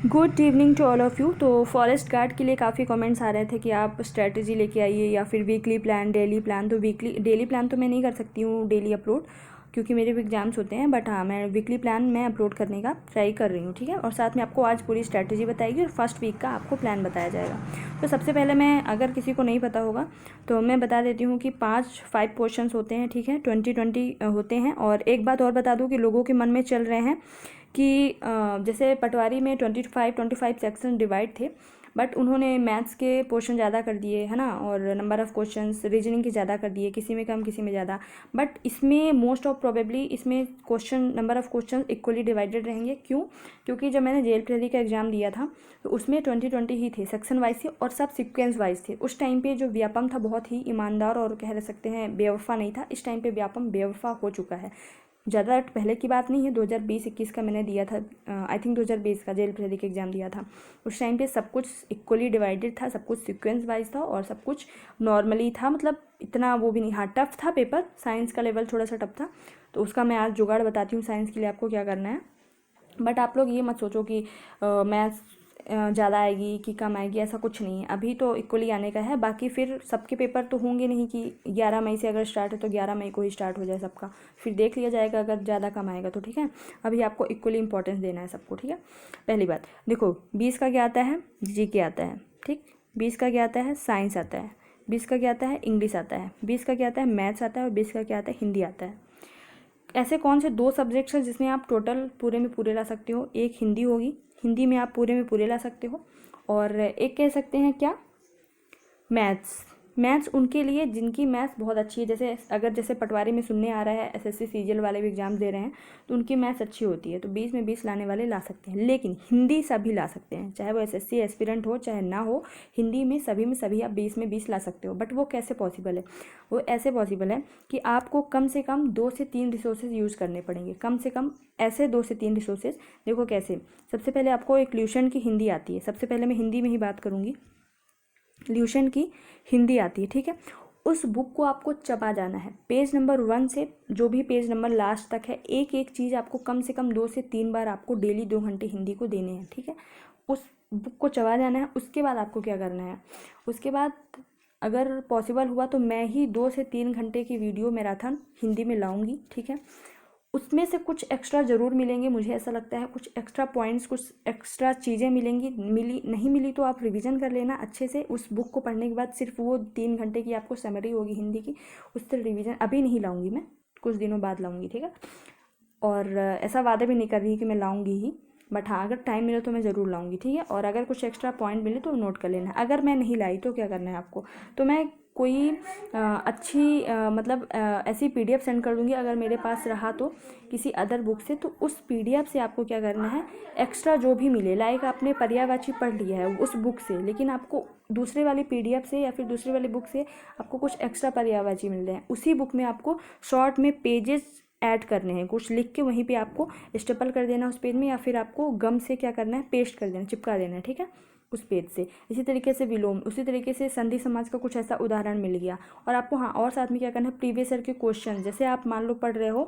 Good evening to all of you. तो forest guard के लिए काफ़ी कमेंट्स आ रहे थे कि आप स्ट्रैटेजी लेके आइए या फिर वीकली प्लान, डेली प्लान। तो डेली प्लान तो मैं नहीं कर सकती हूँ डेली अपलोड, क्योंकि मेरे भी एग्जाम्स होते हैं। बट हाँ, मैं वीकली प्लान मैं अपलोड करने का ट्राई कर रही हूँ, ठीक है। और साथ में आपको आज पूरी स्ट्रैटेजी बताएगी और फर्स्ट वीक का आपको प्लान बताया जाएगा। तो सबसे पहले मैं, अगर किसी को नहीं पता होगा तो मैं बता देती हूँ कि 5 क्वेश्चंस होते हैं, ठीक है। 20 होते हैं। और एक बात और बता दूँ कि लोगों के मन में चल रहे हैं कि जैसे पटवारी में 25 सेक्शन डिवाइड थे, बट उन्होंने मैथ्स के पोर्शन ज़्यादा कर दिए, है ना, और नंबर ऑफ़ क्वेश्चंस रीजनिंग के ज़्यादा कर दिए, किसी में कम किसी में ज़्यादा। बट इसमें मोस्ट ऑफ प्रोबेबली इसमें question, number of question equally divided रहेंगे। क्यों? क्योंकि जब मैंने जेल प्रहरी का एग्ज़ाम दिया था तो उसमें 20 ही थे, सेक्शन वाइज थे और सब सिक्वेंस वाइज थे। उस टाइम पे जो व्यापम था बहुत ही ईमानदार और कह सकते हैं बेवफा नहीं था। इस टाइम पे व्यापम बेवफा हो चुका है। ज़्यादा पहले की बात नहीं है, 2020-21 का मैंने दिया था, आई थिंक 2020 का जेल प्रहरी का एग्ज़ाम दिया था। उस टाइम पे सब कुछ इक्वली डिवाइडेड था, सब कुछ सीक्वेंस वाइज था और सब कुछ नॉर्मली था। मतलब इतना वो भी नहीं, हाँ टफ था पेपर, साइंस का लेवल थोड़ा सा टफ था। तो उसका मैं आज जुगाड़ बताती हूँ साइंस के लिए आपको क्या करना है। बट आप लोग ये मत सोचो कि मैथ्स ज़्यादा आएगी कि कम आएगी, ऐसा कुछ नहीं है। अभी तो इक्वली आने का है। बाकी फिर सबके पेपर तो होंगे नहीं कि 11 मई से अगर स्टार्ट है तो 11 मई को ही स्टार्ट हो जाए सबका, फिर देख लिया जाएगा अगर ज़्यादा कम आएगा तो, ठीक है। अभी आपको इक्वली इंपॉर्टेंस देना है सबको, ठीक है। पहली बात देखो, 20 का क्या आता है, जीके आता है, ठीक। 20 का क्या आता है, साइंस आता है। 20 का क्या आता है, इंग्लिश आता है। 20 का क्या आता है, मैथ्स आता है। और 20 का क्या आता है, हिंदी आता है। ऐसे कौन से 2 सब्जेक्ट्स हैं जिसमें आप टोटल पूरे में पूरे ला सकते हो? एक हिंदी होगी, हिंदी में आप पूरे में पूरे ला सकते हो। और एक कह सकते हैं क्या, मैथ्स। मैथ्स उनके लिए जिनकी मैथ्स बहुत अच्छी है, जैसे अगर जैसे पटवारी में सुनने आ रहा है एसएससी सीजीएल वाले भी एग्जाम दे रहे हैं तो उनकी मैथ्स अच्छी होती है, तो 20 में 20 लाने वाले ला सकते हैं। लेकिन हिंदी सभी ला सकते हैं, चाहे वो एसएससी एस्पिरेंट हो चाहे ना हो, हिंदी में सभी आप 20 में 20 ला सकते हो। बट वो कैसे पॉसिबल है? वो ऐसे पॉसिबल है कि आपको कम से कम 2 से 3 रिसोर्सेज यूज़ करने पड़ेंगे, कम से कम ऐसे 2 से 3 रिसोर्सेज। देखो कैसे, सबसे पहले आपको एक ल्यूशन की हिंदी आती है, सबसे पहले मैं हिंदी में ही बात करूँगी। ल्यूशन की हिंदी आती है, ठीक है। उस बुक को आपको चबा जाना है, पेज नंबर 1 से जो भी पेज नंबर लास्ट तक है, एक एक चीज़ आपको कम से कम 2 से 3 बार आपको डेली 2 घंटे हिंदी को देने हैं, ठीक है। उस बुक को चबा जाना है। उसके बाद आपको क्या करना है, उसके बाद अगर पॉसिबल हुआ तो मैं ही 2 से 3 घंटे की वीडियो मैराथन हिंदी में लाऊंगी, ठीक है। उसमें से कुछ एक्स्ट्रा ज़रूर मिलेंगे, मुझे ऐसा लगता है कुछ एक्स्ट्रा पॉइंट्स, कुछ एक्स्ट्रा चीज़ें मिलेंगी। मिली नहीं मिली तो आप रिवीजन कर लेना अच्छे से। उस बुक को पढ़ने के बाद सिर्फ वो 3 घंटे की आपको समरी होगी हिंदी की, उससे रिवीजन अभी नहीं लाऊंगी मैं, कुछ दिनों बाद लाऊंगी, ठीक है। और ऐसा वादा भी नहीं कर रही कि मैं लाऊंगी ही, बट हाँ अगर टाइम मिले तो मैं ज़रूर लाऊंगी, ठीक है। और अगर कुछ एक्स्ट्रा पॉइंट मिले तो नोट कर लेना। अगर मैं नहीं लाई तो क्या करना है आपको, तो मैं कोई अच्छी मतलब ऐसी पीडीएफ सेंड कर दूंगी अगर मेरे पास रहा तो, किसी अदर बुक से। तो उस पीडीएफ से आपको क्या करना है, एक्स्ट्रा जो भी मिले, लाइक आपने पर्यायवाची पढ़ लिया है उस बुक से, लेकिन आपको दूसरे वाली पीडीएफ से या फिर दूसरे वाली बुक से आपको कुछ एक्स्ट्रा पर्यायवाची मिल रहे हैं, उसी बुक में आपको शॉर्ट में पेजेस ऐड करने हैं, कुछ लिख के वहीं पे आपको स्टेपल कर देना उस पेज में, या फिर आपको गम से क्या करना है, पेस्ट कर देना, चिपका देना है, ठीक है, उस पेज से। इसी तरीके से विलोम, उसी तरीके से संधि समाज का कुछ ऐसा उदाहरण मिल गया। और आपको हाँ और साथ में क्या करना है, प्रीवियस ईयर के क्वेश्चन, जैसे आप मान लो पढ़ रहे हो,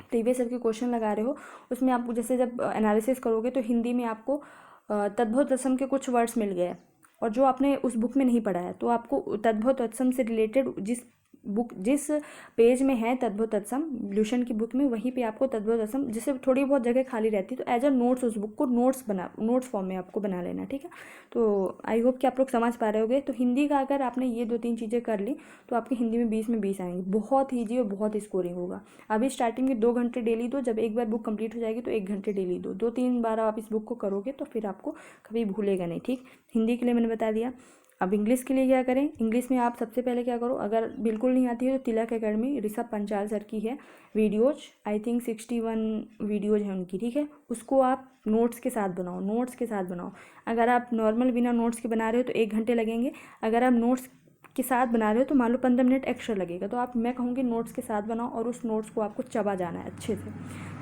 प्रीवियस ईयर के क्वेश्चन लगा रहे हो, उसमें आपको जैसे जब एनालिसिस करोगे तो हिंदी में आपको तद्भव तत्सम के कुछ वर्ड्स मिल गए और जो आपने उस बुक में नहीं पढ़ा है, तो आपको तद्भव तत्सम से रिलेटेड जिस पेज में है तद्भव तत्सम ल्यूशन की बुक में, वहीं पे आपको तद्भव तत्सम, जिससे थोड़ी बहुत जगह खाली रहती है, तो एज अ नोट्स उस बुक को नोट्स फॉर्म में आपको बना लेना, ठीक है। तो आई होप कि आप लोग समझ पा रहे होगे। तो हिंदी का अगर आपने ये 2-3 चीज़ें कर ली तो आपकी हिंदी में 20 में 20 आएंगी, बहुत ईजी और बहुत स्कोरिंग होगा। अभी स्टार्टिंग में 2 घंटे डेली दो, जब एक बार बुक कंप्लीट हो जाएगी तो 1 घंटे डेली दो, 2-3 बार आप इस बुक को करोगे तो फिर आपको कभी भूलेगा नहीं, ठीक। हिंदी के लिए मैंने बता दिया। अब इंग्लिश के लिए क्या करें, इंग्लिश में आप सबसे पहले क्या करो, अगर बिल्कुल नहीं आती है तो तिलक एकेडमी ऋषभ पंचाल सर की है वीडियोज, आई थिंक 61 वीडियोज हैं उनकी, ठीक है। उसको आप नोट्स के साथ बनाओ, नोट्स के साथ बनाओ। अगर आप नॉर्मल बिना नोट्स के बना रहे हो तो 1 घंटे लगेंगे, अगर आप नोट्स के साथ बना रहे हो तो मान लो 15 मिनट एक्स्ट्रा लगेगा। तो आप, मैं कहूँगी नोट्स के साथ बनाओ और उस नोट्स को आपको चबा जाना है अच्छे से।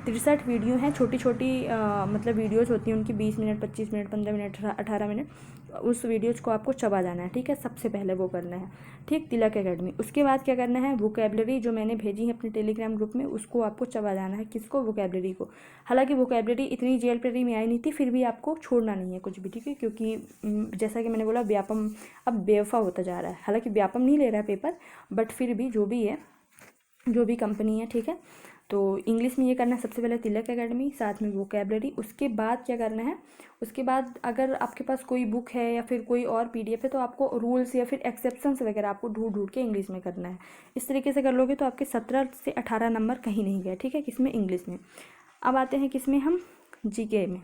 63 वीडियो हैं, छोटी छोटी मतलब वीडियोज़ होती हैं उनकी, 20 मिनट, 25 मिनट, 15 मिनट, 18 मिनट। उस वीडियोज़ को आपको चबा जाना है, ठीक है, सबसे पहले वो करना है, ठीक, तिलक एकेडमी। उसके बाद क्या करना है, वोकैबलरी जो मैंने भेजी है अपने टेलीग्राम ग्रुप में उसको आपको चबा जाना है। किसको, वोकैबलरी को। हालांकि वोकैबलरी इतनी जेएलपीटी में आई नहीं थी, फिर भी आपको छोड़ना नहीं है कुछ भी, ठीक है, क्योंकि जैसा कि मैंने बोला व्यापम अब बेवफा होता जा रहा है। हालांकि व्यापम नहीं ले रहा है पेपर, बट फिर भी जो भी है, जो भी कंपनी है, ठीक है। तो इंग्लिश में ये करना है सबसे पहले तिलक एकेडमी, साथ में वोकैबलरी। उसके बाद क्या करना है, उसके बाद अगर आपके पास कोई बुक है या फिर कोई और पीडीएफ है तो आपको रूल्स या फिर एक्सेप्शंस वगैरह आपको ढूंढ ढूंढ के इंग्लिश में करना है। इस तरीके से कर लोगे तो आपके 17 से 18 नंबर कहीं नहीं गए, ठीक है, किसमें, इंग्लिश में। अब आते हैं किसमें, हम जीके में।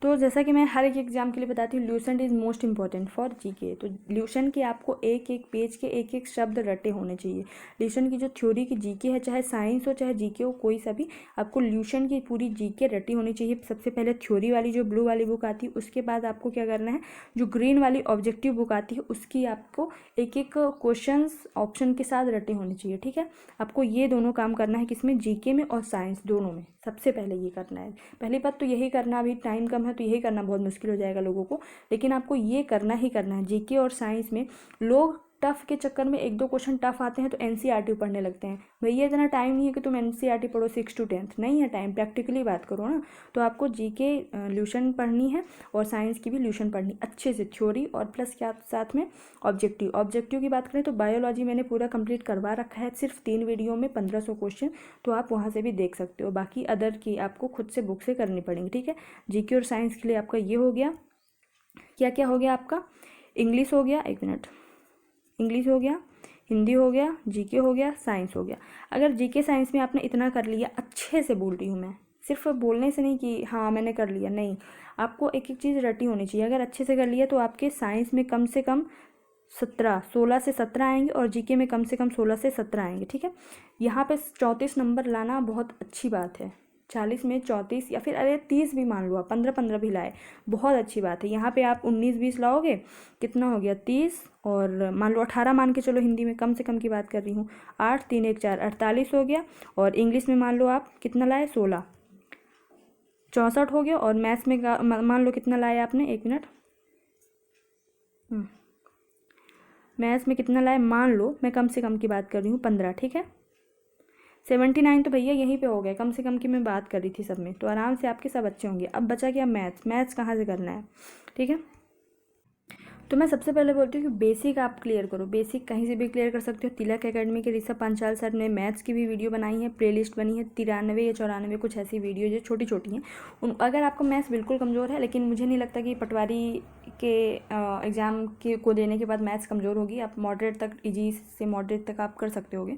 तो जैसा कि मैं हर एक एग्जाम के लिए बताती हूँ, Lucent is most important for GK. तो ल्यूसेंट के आपको एक एक पेज के एक एक शब्द रटे होने चाहिए। ल्यूसेंट की जो थ्योरी की जीके है, चाहे साइंस हो चाहे जीके हो, कोई सा भी, आपको ल्यूसेंट की पूरी जीके रटी होनी चाहिए। सबसे पहले थ्योरी वाली जो ब्लू वाली बुक आती है, उसके बाद आपको क्या करना है, जो ग्रीन वाली ऑब्जेक्टिव बुक आती है उसकी आपको एक एक क्वेश्चन ऑप्शन के साथ रटे होने चाहिए, ठीक है। आपको ये दोनों काम करना है, किसमें, जीके में और साइंस दोनों में। सबसे पहले ये करना है, पहली बात तो यही करना, अभी टाइम कम है तो यही करना बहुत मुश्किल हो जाएगा लोगों को, लेकिन आपको ये करना ही करना है। जीके और साइंस में लोग टफ के चक्कर में एक दो क्वेश्चन टफ आते हैं तो एनसीईआरटी पढ़ने लगते हैं। भैया इतना टाइम नहीं है कि तुम एनसीईआरटी पढ़ो 6 to 10, नहीं है टाइम, प्रैक्टिकली बात करो ना। तो आपको जीके ल्यूशन पढ़नी है और साइंस की भी ल्यूशन पढ़नी अच्छे से, थ्योरी और प्लस क्या साथ में ऑब्जेक्टिव की बात करें तो बायोलॉजी मैंने पूरा कंप्लीट करवा रखा है, सिर्फ 3 वीडियो में 1500 क्वेश्चन, तो आप वहाँ से भी देख सकते हो। बाकी अदर की आपको खुद से बुक से करनी पड़ेंगी, ठीक है। जीके और साइंस के लिए आपका ये हो गया। क्या क्या हो गया आपका, इंग्लिश हो गया, एक मिनट, इंग्लिश हो गया, हिंदी हो गया, जीके हो गया, साइंस हो गया। अगर जीके साइंस में आपने इतना कर लिया, अच्छे से बोल रही हूँ मैं, सिर्फ बोलने से नहीं कि हाँ मैंने कर लिया, नहीं, आपको एक एक चीज़ रटी होनी चाहिए। अगर अच्छे से कर लिया तो आपके साइंस में कम से कम 16 से 17 आएंगे और जीके में कम से कम 16 से 17 आएंगे, ठीक है। यहाँ पे 34 नंबर लाना बहुत अच्छी बात है। 40 में 34 या फिर अरे 30 भी मान लो, आप 15-15 भी लाए, बहुत अच्छी बात है। यहाँ पे आप 19-20 लाओगे, कितना हो गया, 30, और मान लो 18 मान के चलो, हिंदी में कम से कम की बात कर रही हूँ, 8 3 1 4 48 हो गया। और इंग्लिश में मान लो आप कितना लाए, 16, 64 हो गया। और मैथ्स में मान लो कितना लाए आपने, एक मिनट, मैथ्स में कितना लाए, मान लो मैं कम से कम की बात कर रही हूँ, 15, ठीक है। 79 तो भैया यहीं पे हो गए, कम से कम की मैं बात कर रही थी सब में, तो आराम से आपके सब अच्छे होंगे। अब बचा क्या, मैथ्स कहाँ से करना है, ठीक है। तो मैं सबसे पहले बोलती हूँ कि बेसिक आप क्लियर करो, बेसिक कहीं से भी क्लियर कर सकते हो। तिलक एकेडमी के ऋषभ पंचाल सर ने मैथ्स की भी वीडियो बनाई है, प्लेलिस्ट बनी है 93 या 94 कुछ ऐसी वीडियो जो छोटी छोटी हैं। उन अगर आपका मैथ्स बिल्कुल कमज़ोर है, लेकिन मुझे नहीं लगता कि पटवारी के एग्ज़ाम के को देने के बाद मैथ्स कमज़ोर होगी, आप मॉडरेट तक, ईजी से मॉडरेट तक आप कर सकते होगे।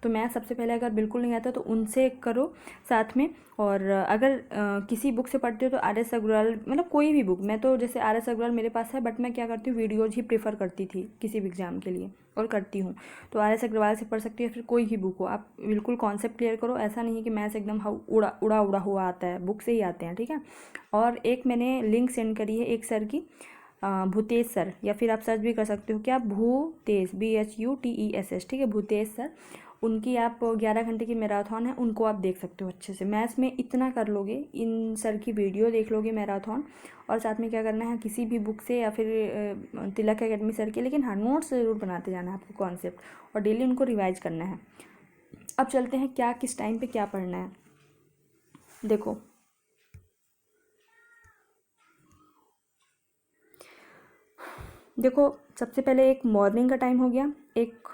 तो मैथ्स सबसे पहले अगर बिल्कुल नहीं आता तो उनसे करो साथ में। और अगर किसी बुक से पढ़ते हो तो आर एस अग्रवाल, मतलब कोई भी बुक, मैं तो जैसे आर एस अग्रवाल मेरे पास है, बट मैं क्या करती हूँ, वीडियोज़ ही प्रेफर करती थी किसी भी एग्ज़ाम के लिए और करती हूँ। तो आर एस अग्रवाल से पढ़ सकती हो, फिर कोई भी बुक हो, आप बिल्कुल कॉन्सेप्ट क्लियर करो। ऐसा नहीं है कि मैथ्स एकदम उड़ा उड़ा उड़ा हुआ आता है, बुक से ही आते हैं, ठीक है। और एक मैंने लिंक सेंड करी है एक सर की, भूतेश सर, या फिर आप सर्च भी कर सकते हो क्या, भूतेश, BHUTESS, ठीक है, भूतेश सर। उनकी आप 11 घंटे की मैराथन है, उनको आप देख सकते हो अच्छे से। मैथ्स में इतना कर लोगे, इन सर की वीडियो देख लोगे मैराथन, और साथ में क्या करना है, किसी भी बुक से या फिर तिलक एकेडमी सर के, लेकिन हाँ नोट्स ज़रूर बनाते जाना है आपको कॉन्सेप्ट, और डेली उनको रिवाइज करना है। अब चलते हैं क्या किस टाइम पे क्या पढ़ना है। देखो सबसे पहले एक मॉर्निंग का टाइम हो गया, एक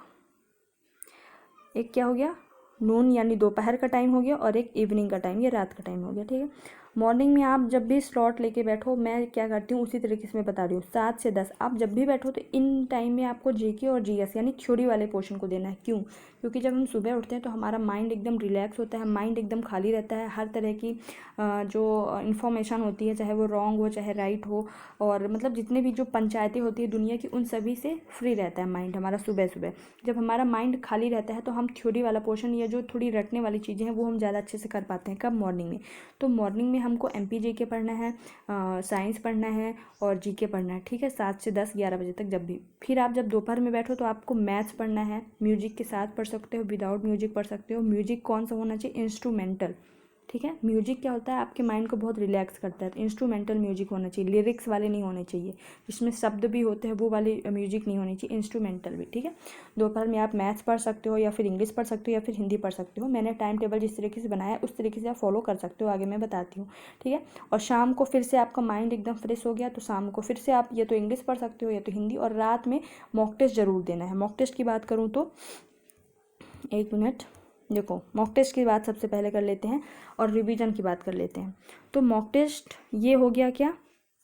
क्या हो गया, नून यानी दोपहर का टाइम हो गया, और एक इवनिंग का टाइम या रात का टाइम हो गया, ठीक है। मॉर्निंग में आप जब भी स्लॉट लेके बैठो, मैं क्या करती हूँ उसी तरीके से मैं बता रही हूँ, 7 से 10 आप जब भी बैठो तो इन टाइम में आपको जीके और जीएस यानी थ्योरी वाले पोर्शन को देना है। क्यों, क्योंकि जब हम सुबह उठते हैं तो हमारा माइंड एकदम रिलैक्स होता है, माइंड एकदम खाली रहता है, हर तरह की जो इन्फॉर्मेशन होती है, चाहे वो रॉन्ग हो चाहे राइट हो, और मतलब जितने भी जो पंचायतें होती है दुनिया की, उन सभी से फ्री रहता है माइंड हमारा सुबह सुबह। जब हमारा माइंड खाली रहता है तो हम थ्योरी वाला पोर्शन या जो थोड़ी रटने वाली चीज़ें हैं वो हम ज़्यादा अच्छे से कर पाते हैं। कब, मॉर्निंग में। तो मॉर्निंग में हमको MP GK पढ़ना है, साइंस पढ़ना है और GK पढ़ना है, ठीक है, 7 से 10 11 बजे तक जब भी। फिर आप जब दोपहर में बैठो तो आपको मैथ्स पढ़ना है, म्यूजिक के साथ पढ़ सकते हो, विदाउट म्यूजिक पढ़ सकते हो। म्यूजिक कौन सा होना चाहिए, इंस्ट्रूमेंटल, ठीक है। म्यूजिक क्या होता है, आपके माइंड को बहुत रिलैक्स करता है। तो इंस्ट्रूमेंटल म्यूजिक होना चाहिए, लिरिक्स वाले नहीं होने चाहिए, जिसमें शब्द भी होते हैं वो वाली म्यूजिक नहीं होनी चाहिए, इंस्ट्रूमेंटल भी। ठीक है। दोपहर में आप मैथ्स पढ़ सकते हो, या फिर इंग्लिश पढ़ सकते हो, या फिर हिंदी पढ़ सकते हो। मैंने टाइम टेबल जिस तरीके से बनाया है उस तरीके से आप फॉलो कर सकते हो, आगे मैं बताती हूँ। ठीक है। और शाम को फिर से आपका माइंड एकदम फ्रेश हो गया तो शाम को फिर से आप या तो इंग्लिश पढ़ सकते हो या तो हिंदी। और रात में मॉक टेस्ट जरूर देना है। मॉक टेस्ट की बात करूँ तो, एक मिनट, देखो मॉक टेस्ट की बात सबसे पहले कर लेते हैं और रिवीजन की बात कर लेते हैं। तो मॉक टेस्ट ये हो गया क्या,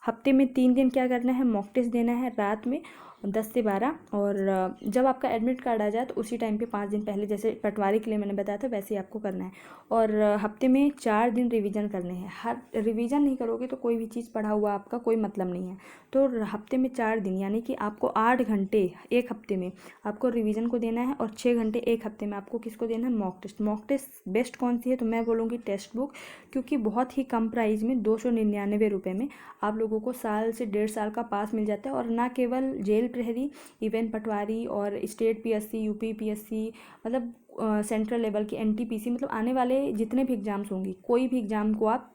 हफ्ते में 3 दिन क्या करना है, मॉक टेस्ट देना है रात में 10 से 12। और जब आपका एडमिट कार्ड आ जाए तो उसी टाइम पे 5 दिन पहले, जैसे पटवारी के लिए मैंने बताया था वैसे ही आपको करना है। और हफ्ते में 4 दिन रिवीजन करने हैं। हर रिवीजन नहीं करोगे तो कोई भी चीज़ पढ़ा हुआ आपका कोई मतलब नहीं है। तो हफ्ते में 4 दिन, यानी कि आपको 8 घंटे एक हफ्ते में आपको रिवीजन को देना है, और 6 घंटे एक हफ्ते में आपको किसको देना है, mock test. Mock test best कौन सी है, तो मैं बोलूँगी टेक्स्ट बुक, क्योंकि बहुत ही कम प्राइस में 299 रुपये में आप लोगों को साल से 1.5 साल का पास मिल जाता है। और ना केवल जेल प्रहरी, इवन पटवारी और स्टेट पीएससी, यूपी पीएससी, मतलब सेंट्रल लेवल की एनटीपीसी, मतलब आने वाले जितने भी एग्जाम्स होंगी, कोई भी एग्जाम को आप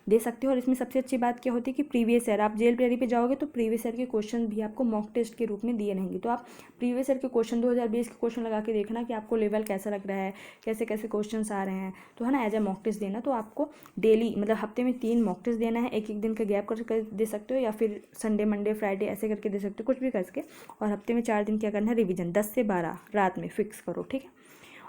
दे सकते हो। और इसमें सबसे अच्छी बात क्या होती है कि प्रीवियस ईयर, आप जेल प्रहरी पे जाओगे तो प्रीवियस ईयर के क्वेश्चन भी आपको मॉक टेस्ट के रूप में दिए रहेंगे। तो आप प्रीवियस ईयर के क्वेश्चन 2020 के क्वेश्चन लगा के देखना कि आपको लेवल कैसा लग रहा है, कैसे कैसे क्वेश्चन आ रहे हैं, तो है ना, एज ए मॉक टेस्ट देना। तो आपको डेली, मतलब हफ्ते में 3 मॉक टेस्ट देना है। एक एक दिन का गैप कर दे सकते हो, या फिर संडे मंडे फ्राइडे ऐसे करके दे सकते हो, कुछ भी करके। और हफ्ते में 4 दिन क्या करना है, रिवीजन 10 से 12 रात में फिक्स करो। ठीक है।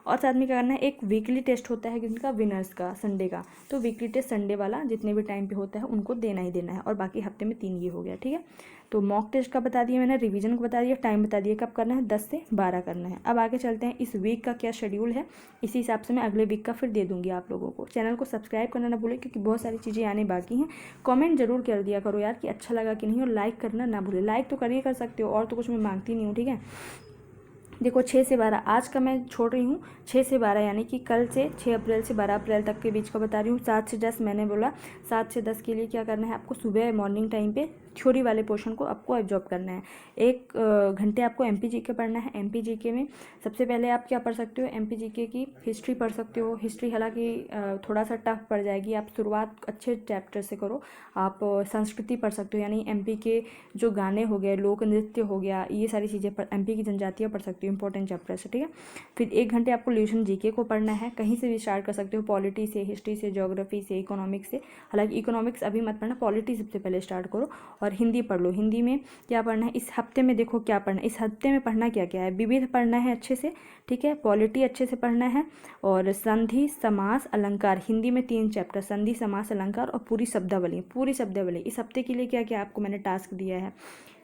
और साथ में क्या करना है, एक वीकली टेस्ट होता है जिनका विनर्स का संडे का, तो वीकली टेस्ट संडे वाला जितने भी टाइम पे होता है उनको देना ही देना है। और बाकी हफ्ते में 3 ये हो गया। ठीक है। तो मॉक टेस्ट का बता दिया मैंने, रिवीजन को बता दिया, टाइम बता दिया कब करना है, 10 से 12 करना है। अब आगे चलते हैं, इस वीक का क्या शेड्यूल है, इसी हिसाब से मैं अगले वीक का फिर दे दूंगी आप लोगों को। चैनल को सब्सक्राइब करना ना भूलें, क्योंकि बहुत सारी चीज़ें आने बाकी हैं। कमेंट जरूर कर दिया करो यार कि अच्छा लगा कि नहीं, और लाइक करना ना भूलें। लाइक तो कर सकते हो, और तो कुछ मैं मांगती नहीं हूँ। ठीक है। देखो 6 से 12 आज का मैं छोड़ रही हूँ, 6 से 12 यानी कि कल से 6 अप्रैल से 12 अप्रैल तक के बीच का बता रही हूँ। 7 से 10 मैंने बोला, 7 से 10 के लिए क्या करना है आपको, सुबह मॉर्निंग टाइम पे थ्योरी वाले पोर्शन को आपको एब्जॉर्ब करना है। 1 घंटे आपको एमपीजीके पढ़ना है। एमपीजीके में सबसे पहले आप क्या पढ़ सकते हो, एमपीजीके की हिस्ट्री पढ़ सकते हो। हिस्ट्री हालांकि थोड़ा सा टफ पड़ जाएगी, आप शुरुआत अच्छे चैप्टर से करो। आप संस्कृति पढ़ सकते हो, यानी एमपी के जो गाने हो गए, लोक नृत्य हो गया, ये सारी चीज़ें एमपी की जनजातियाँ पढ़ सकते हो, इंपॉर्टेंट चैप्टर से। ठीक है। फिर 1 घंटे आपको ल्यूशन जीके को पढ़ना है। कहीं से भी स्टार्ट कर सकते हो, पॉलिटी से, हिस्ट्री से, ज्योग्राफी से, इकोनॉमिक्स से। हालांकि इकोनॉमिक्स अभी मत पढ़ना, पॉलिटी सबसे पहले स्टार्ट करो। और हिंदी पढ़ लो। हिंदी में क्या पढ़ना है इस हफ्ते में, देखो क्या पढ़ना है इस हफ्ते में, पढ़ना क्या क्या है, विविध पढ़ना है अच्छे से। ठीक है। पॉलिटी अच्छे से पढ़ना है, और संधि समास अलंकार, हिंदी में 3 चैप्टर, संधि समास अलंकार और पूरी शब्दावली। पूरी शब्दावली इस हफ्ते के लिए क्या क्या आपको मैंने टास्क दिया है,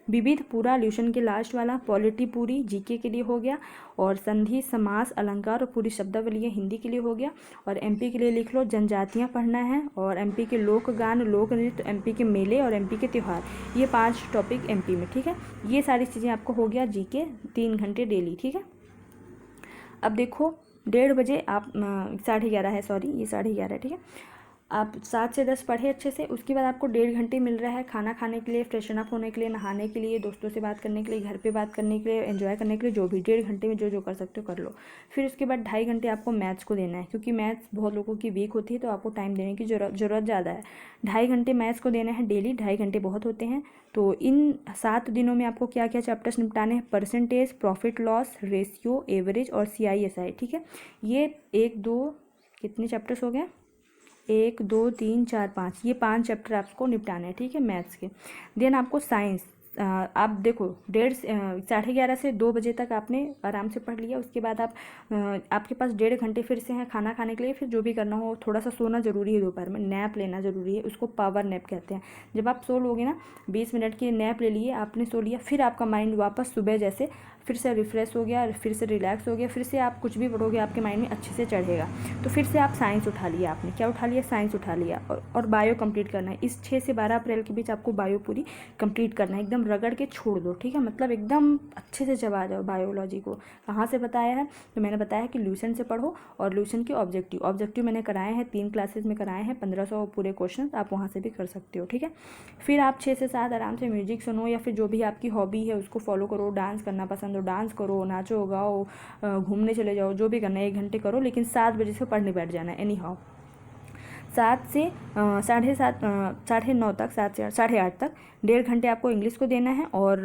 विविध पूरा ल्यूशन के लास्ट वाला, पॉलिटी पूरी जीके के लिए हो गया, और संधि समास अलंकार और पूरी शब्दावली हिंदी के लिए हो गया। और एमपी के लिए लिख लो, जनजातियाँ पढ़ना है, और एमपी के लोक गान, लोक नृत्य, एमपी के मेले और एमपी के त्यौहार, ये 5 टॉपिक एमपी में। ठीक है। ये सारी चीज़ें आपको हो गया जीके, 3 घंटे डेली। ठीक है। अब देखो 1:30 बजे आप 11:30 है, सॉरी ये 11:30। ठीक है। आप 7 से 10 पढ़े अच्छे से, उसके बाद आपको 1.5 घंटे मिल रहा है खाना खाने के लिए, फ्रेशन अप होने के लिए, नहाने के लिए, दोस्तों से बात करने के लिए, घर पे बात करने के लिए, एंजॉय करने के लिए, जो भी 1.5 घंटे में जो जो कर सकते हो कर लो। फिर उसके बाद 2.5 घंटे आपको मैथ्स को देना है, क्योंकि मैथ्स बहुत लोगों की वीक होती है तो आपको टाइम देने की ज़रूरत ज़्यादा है। 2.5 घंटे मैथ्स को देना है डेली, 2.5 घंटे बहुत होते हैं। तो इन 7 दिनों में आपको क्या क्या चैप्टर्स निपटाने हैं, percentage, profit loss ratio, average और CISI। ठीक है। ये 1 2 कितने चैप्टर्स हो गए, 1 2 3 4 5, ये 5 चैप्टर आपको निपटाने हैं। ठीक है, मैथ्स के। देन आपको साइंस, आप देखो 11:30 से 2 बजे तक आपने आराम से पढ़ लिया। उसके बाद आपके पास 1.5 घंटे फिर से हैं खाना खाने के लिए। फिर जो भी करना हो, थोड़ा सा सोना जरूरी है, दोपहर में नैप लेना जरूरी है, उसको पावर नैप कहते हैं। जब आप सो लोगे ना, 20 मिनट की नैप ले लिए आपने, सो लिया, फिर आपका माइंड वापस सुबह जैसे फिर से रिफ्रेश हो गया, फिर से रिलैक्स हो गया, फिर से आप कुछ भी पढ़ोगे आपके माइंड में अच्छे से चढ़ेगा। तो फिर से आप साइंस उठा लिया, आपने क्या उठा लिया, साइंस उठा लिया। और बायो कंप्लीट करना है। इस 6 से 12 अप्रैल के बीच आपको बायो पूरी कंप्लीट करना है, एकदम रगड़ के छोड़ दो। ठीक है, मतलब एकदम अच्छे से चबा जाओ बायोलॉजी को। कहाँ से बताया है, तो मैंने बताया कि ल्यूसन से पढ़ो, और ल्यूसन के ऑब्जेक्टिव मैंने कराए हैं, 3 क्लासेस में कराए हैं, 1500 पूरे क्वेश्चन आप वहाँ से भी कर सकते हो। ठीक है। फिर आप 6 से 7 आराम से म्यूजिक सुनो, या फिर जो भी आपकी हॉबी है उसको फॉलो करो। डांस करना पसंद हो डांस करो, नाचो गाओ, घूमने चले जाओ, जो भी करना है 1 घंटे करो, लेकिन 7 बजे से पढ़ने बैठ जाना है एनी हाउ। 7 से 7:30 9:30 तक, 7 से 8:30 तक 1.5 घंटे आपको इंग्लिश को देना है। और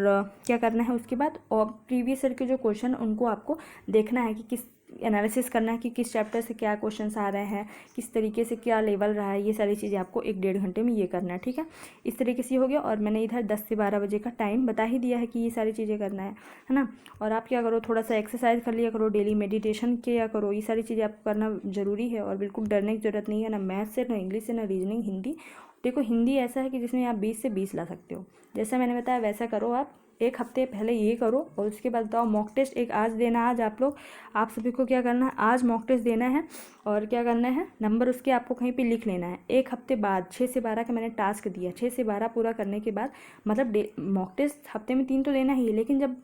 क्या करना है उसके बाद, और प्रीवियस ईयर के जो क्वेश्चन उनको आपको देखना है कि किस एनालिसिस करना है कि किस चैप्टर से क्या क्वेश्चंस आ रहे हैं, किस तरीके से क्या लेवल रहा है, ये सारी चीज़ें आपको 1-1.5 घंटे में ये करना है, ठीक है। इस तरीके से हो गया। और मैंने इधर 10 से 12 बजे का टाइम बता ही दिया है कि ये सारी चीज़ें करना है ना। और आप क्या करो, थोड़ा सा एक्सरसाइज कर लिया करो, डेली मेडिटेशन किया करो, ये सारी चीज़ें आपको करना ज़रूरी है। और बिल्कुल डरने की ज़रूरत नहीं है, ना मैथ से, ना इंग्लिश से, ना रीजनिंग, हिंदी। देखो हिंदी ऐसा है कि जिसमें आप 20 से 20 ला सकते हो। जैसा मैंने बताया वैसा करो आप, 1 हफ्ते पहले ये करो। और उसके बाद बताओ मॉक टेस्ट एक आज देना, आज आप सभी को क्या करना है, आज मॉक टेस्ट देना है। और क्या करना है, नंबर उसके आपको कहीं पे लिख लेना है। 1 हफ्ते बाद 6 से 12 का मैंने टास्क दिया, 6 से 12 पूरा करने के बाद, मतलब मॉक टेस्ट हफ्ते में 3 तो देना ही है, लेकिन जब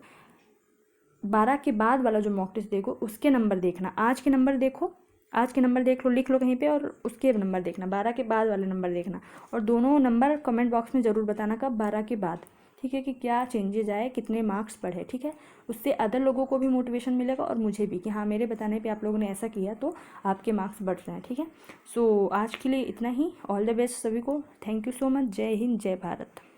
12 के बाद वाला जो मॉक टेस्ट देखो उसके नंबर देखना, आज के नंबर देखो, आज के नंबर देख लो, लिख लो कहीं पे, और उसके नंबर देखना, 12 के बाद वाले नंबर देखना। और दोनों नंबर कमेंट बॉक्स में ज़रूर बताना कब, 12 के बाद, ठीक है, कि क्या चेंजेज आए, कितने मार्क्स बढ़े, ठीक है। उससे अदर लोगों को भी मोटिवेशन मिलेगा और मुझे भी, कि हाँ मेरे बताने पे आप लोगों ने ऐसा किया तो आपके मार्क्स बढ़ रहे हैं, ठीक है। सो आज के लिए इतना ही। ऑल द बेस्ट सभी को। Thank you so much. जय हिंद, जय भारत।